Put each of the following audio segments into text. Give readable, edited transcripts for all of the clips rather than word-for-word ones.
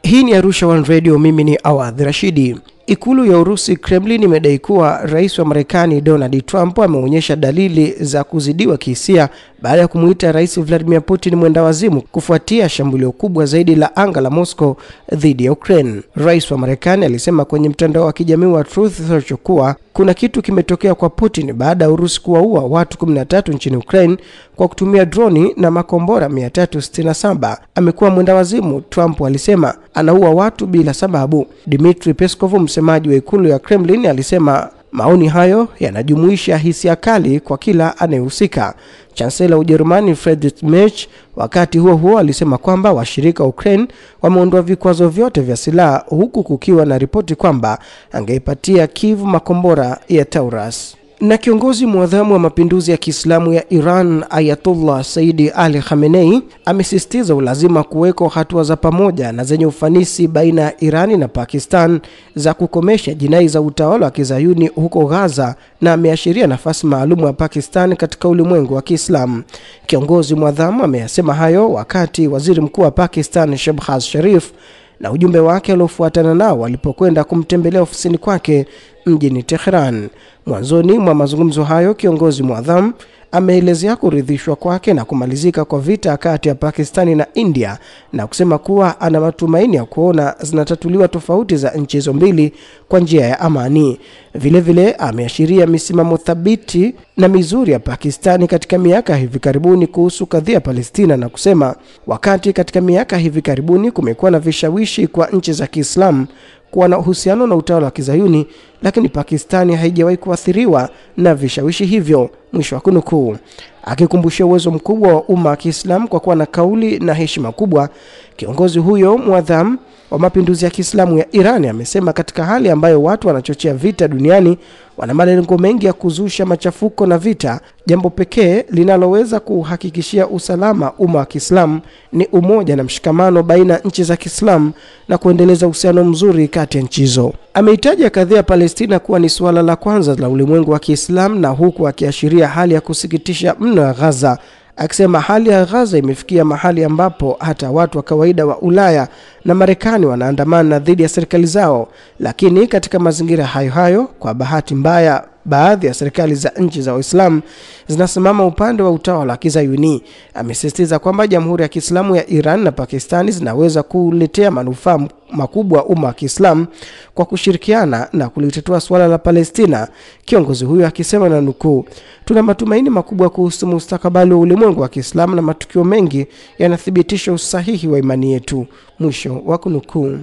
Hii ni Arusha One Radio, mimi ni Awadh Rashidi. Ikulu ya Urusi Kremlin imedai kuwa rais wa Marekani Donald Trump ameonyesha dalili za kuzidiwa kihisia baada ya kumuita Rais Vladimir Putin mwendawazimu kufuatia shambulio kubwa zaidi la anga la Moscow dhidi ya Ukraine. Rais wa Marekani alisema kwenye mtandao wa kijamii wa Truth Social kuwa kuna kitu kimetokea kwa Putin baada ya Urusi kuwaua watu 13 nchini Ukraine kwa kutumia droni na makombora 367. Amekuwa mwendawazimu, Trump alisema, anaua watu bila sababu. Dmitry Peskov, msemaji wa ikulu ya Kremlin, alisema maoni hayo yanajumuisha hisia kali kwa kila anayehusika. Chancellor wa Ujerumani Friedrich Merz wakati huo alisema kwamba washirika wa Ukraine wameondoa vikwazo vyote vya silaha, huku kukiwa na ripoti kwamba angeipatia Kiev makombora ya Taurus. Na kiongozi mwadhamu wa mapinduzi ya Kiislamu ya Iran Ayatollah Sayyid Ali Khamenei amesisitiza ulazima kuweko hatua za pamoja na zenye ufanisi baina ya Irani na Pakistan za kukomesha jinai za utawala wa Kizayuni huko Gaza, na ameashiria nafasi maalum ya Pakistan katika ulimwengu wa Kiislamu. Kiongozi mwadhamu ameyasema hayo wakati waziri mkuu wa Pakistan Shehbaz Sharif na ujumbe wake aliofuatana nao walipokwenda kumtembelea ofisini kwake mjini Tehran. Mwanzoni mwa mazungumzo hayo, kiongozi mwadhamu ameelezea kuridhishwa kwake na kumalizika kwa vita kati ya Pakistani na India, na kusema kuwa ana matumaini ya kuona zinatatuliwa tofauti za nchi hizo mbili kwa njia ya amani. Vile vile ameashiria misimamo thabiti na mizuri ya Pakistani katika miaka hivi karibuni kuhusu kadhia ya Palestina, na kusema wakati katika miaka hivi karibuni kumekuwa na vishawishi kwa nchi za Kiislamu kuwa na uhusiano na utawala wa Kizayuni, lakini Pakistani haijawahi kuathiriwa na vishawishi hivyo, mwisho wa kunukuu. Akikumbushia uwezo mkubwa wa umma wa Kiislamu kwa kuwa na kauli na heshima kubwa, kiongozi huyo mwadhamu wa mapinduzi ya Kiislamu ya Iran amesema katika hali ambayo watu wanachochea vita duniani, wana malengo mengi ya kuzusha machafuko na vita, jambo pekee linaloweza kuhakikishia usalama umma wa Kiislamu ni umoja na mshikamano baina ya nchi za Kiislamu na kuendeleza uhusiano mzuri kati ya nchi hizo. Ameitaja kadhia ya Palestina kuwa ni suala la kwanza la ulimwengu wa Kiislamu, na huku akiashiria hali ya kusikitisha mno ya Gaza, akisema hali ya Gaza imefikia mahali ambapo hata watu wa kawaida wa Ulaya na Marekani wanaandamana dhidi ya serikali zao. Lakini katika mazingira hayo, kwa bahati mbaya, baadhi ya serikali za nchi za Uislamu zinasimama upande wa utawala wa Kizayuni. Amesisitiza kwamba Jamhuri ya Kiislamu ya Iran na Pakistani zinaweza kuletea manufaa makubwa umma wa Kiislamu kwa kushirikiana na kulitatua suala la Palestina. Kiongozi huyo akisema, na nukuu, tuna matumaini makubwa kuhusu mustakabali wa ulimwengu wa Kiislamu na matukio mengi yanathibitisha usahihi wa imani yetu, mwisho wa kunukuu.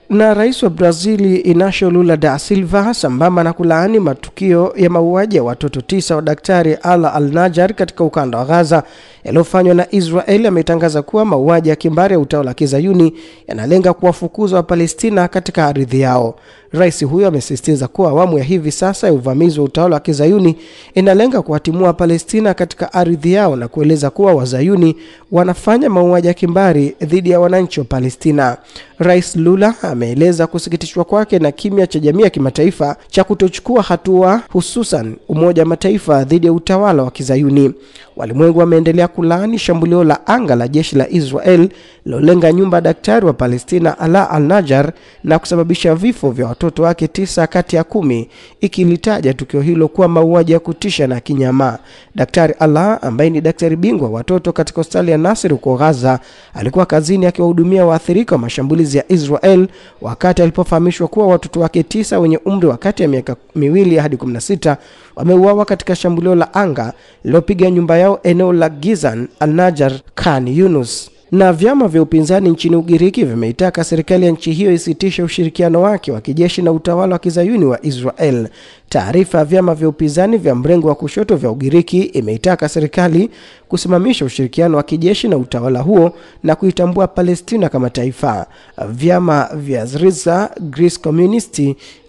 Na rais wa Brazili Inacio Lula da Silva, sambamba na kulaani matukio ya mauaji ya watoto 9 wa Daktari Ala Al-Najjar katika ukanda wa Gaza yaliyofanywa na Israeli, ametangaza kuwa mauaji ya kimbari ya utawala wa Kizayuni yanalenga kuwafukuza wa Palestina katika ardhi yao. Rais huyo amesisitiza kuwa awamu ya hivi sasa ya uvamizi wa utawala wa Kizayuni inalenga kuwatimua Palestina katika ardhi yao, na kueleza kuwa Wazayuni wanafanya mauaji ya kimbari dhidi ya wananchi wa Palestina. Rais Lula ameeleza kusikitishwa kwake na kimya cha jamii ya kimataifa cha kutochukua hatua, hususan Umoja wa Mataifa, dhidi ya utawala wa Kizayuni. Walimwengu wameendelea kulaani shambulio la anga la jeshi la Israel lilolenga nyumba ya daktari wa Palestina Ala Al-Najjar na kusababisha vifo vya watoto wake 9 kati ya 10, ikilitaja tukio hilo kuwa mauaji ya kutisha na kinyama. Daktari Ala, ambaye ni daktari bingwa watoto katika hospitali ya Nasser huko Gaza, alikuwa kazini akiwahudumia waathirika wa mashambulizi ya Israel wakati alipofahamishwa kuwa watoto wake 9 wenye umri wa kati ya miaka 2 hadi 16 wameuawa katika shambulio la anga lilopiga nyumba yao eneo la Gizan Al-Najjar, Khan Yunus. Na vyama vya upinzani nchini Ugiriki vimeitaka serikali ya nchi hiyo isitishe ushirikiano wake wa kijeshi na utawala wa Kizayuni wa Israel. Taarifa ya vyama vya upinzani vya mrengo wa kushoto vya Ugiriki imeitaka serikali kusimamisha ushirikiano wa kijeshi na utawala huo na kuitambua Palestina kama taifa. Vyama vya Syriza, Greece Communist,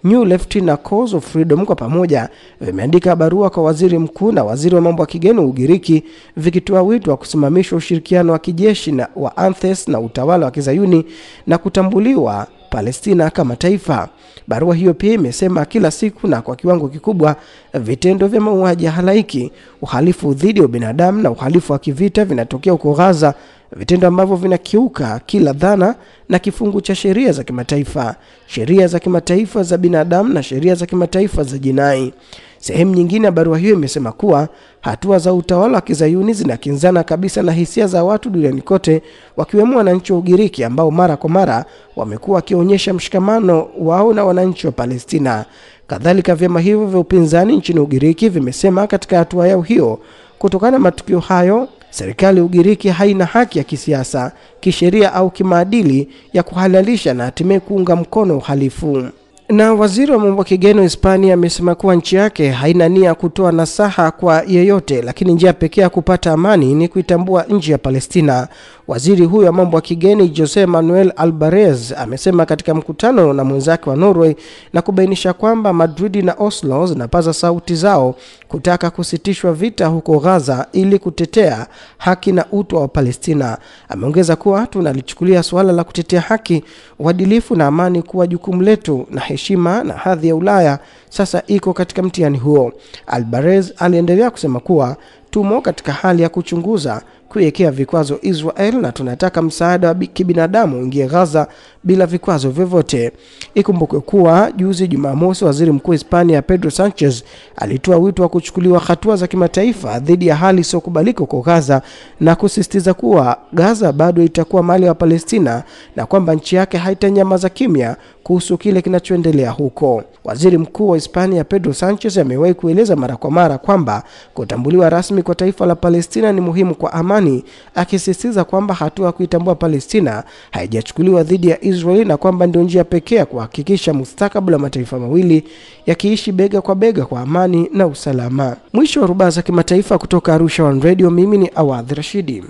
New Left na Cause of Freedom kwa pamoja vimeandika barua kwa waziri mkuu na waziri wa mambo ya kigeni wa Ugiriki vikitoa wito wa kusimamisha ushirikiano wa kijeshi na wa Anthes na utawala wa Kizayuni na kutambuliwa Palestina kama taifa. Barua hiyo pia imesema kila siku na kwa kiwango kikubwa vitendo vya mauaji ya halaiki, uhalifu dhidi ya binadamu na uhalifu wa kivita vinatokea huko Gaza, vitendo ambavyo vinakiuka kila dhana na kifungu cha sheria za kimataifa, sheria za kimataifa za binadamu na sheria za kimataifa za jinai. Sehemu nyingine ya barua hiyo imesema kuwa hatua za utawala wa Kizayuni zinakinzana kabisa na hisia za watu duniani kote, wakiwemo wananchi wa Ugiriki ambao mara kwa mara wamekuwa wakionyesha mshikamano wao na wananchi wa Palestina. Kadhalika vyama hivyo vya upinzani nchini Ugiriki vimesema katika hatua yao hiyo, kutokana na matukio hayo, serikali ya Ugiriki haina haki ya kisiasa, kisheria au kimaadili ya kuhalalisha na hatimaye kuunga mkono uhalifu. Na waziri wa mambo ya kigeni wa Hispania amesema kuwa nchi yake haina nia kutoa nasaha kwa yeyote, lakini njia pekee ya kupata amani ni kuitambua nchi ya Palestina. Waziri huyo wa mambo ya kigeni Jose Manuel Alvarez amesema katika mkutano na mwenzake wa Norway na kubainisha kwamba Madrid na Oslo zinapaza sauti zao kutaka kusitishwa vita huko Gaza ili kutetea haki na utu wa Palestina. Ameongeza kuwa tunalichukulia suala la kutetea haki, uadilifu na amani kuwa jukumu letu, na heshima na hadhi ya Ulaya sasa iko katika mtihani huo. Alvarez aliendelea kusema kuwa tumo katika hali ya kuchunguza kuiwekea vikwazo Israel na tunataka msaada wa kibinadamu uingie Gaza bila vikwazo vyovyote. Ikumbukwe kuwa juzi Jumamosi, waziri mkuu wa Hispania Pedro Sanchez alitoa wito wa kuchukuliwa hatua za kimataifa dhidi ya hali isiyokubalika huko Gaza na kusisitiza kuwa Gaza bado itakuwa mali ya Palestina na kwamba nchi yake haitanyamaza kimya kuhusu kile kinachoendelea huko. Waziri mkuu wa Hispania Pedro Sanchez amewahi kueleza mara kwa mara kwamba kutambuliwa rasmi kwa taifa la Palestina ni muhimu kwa amani, akisisitiza kwamba hatua ya kuitambua Palestina haijachukuliwa dhidi ya Israeli na kwamba ndio njia pekee ya kuhakikisha mustakabali wa mataifa mawili yakiishi bega kwa bega kwa amani na usalama. Mwisho wa rubaa za kimataifa kutoka Arusha One Radio, mimi ni Awadh Rashidi.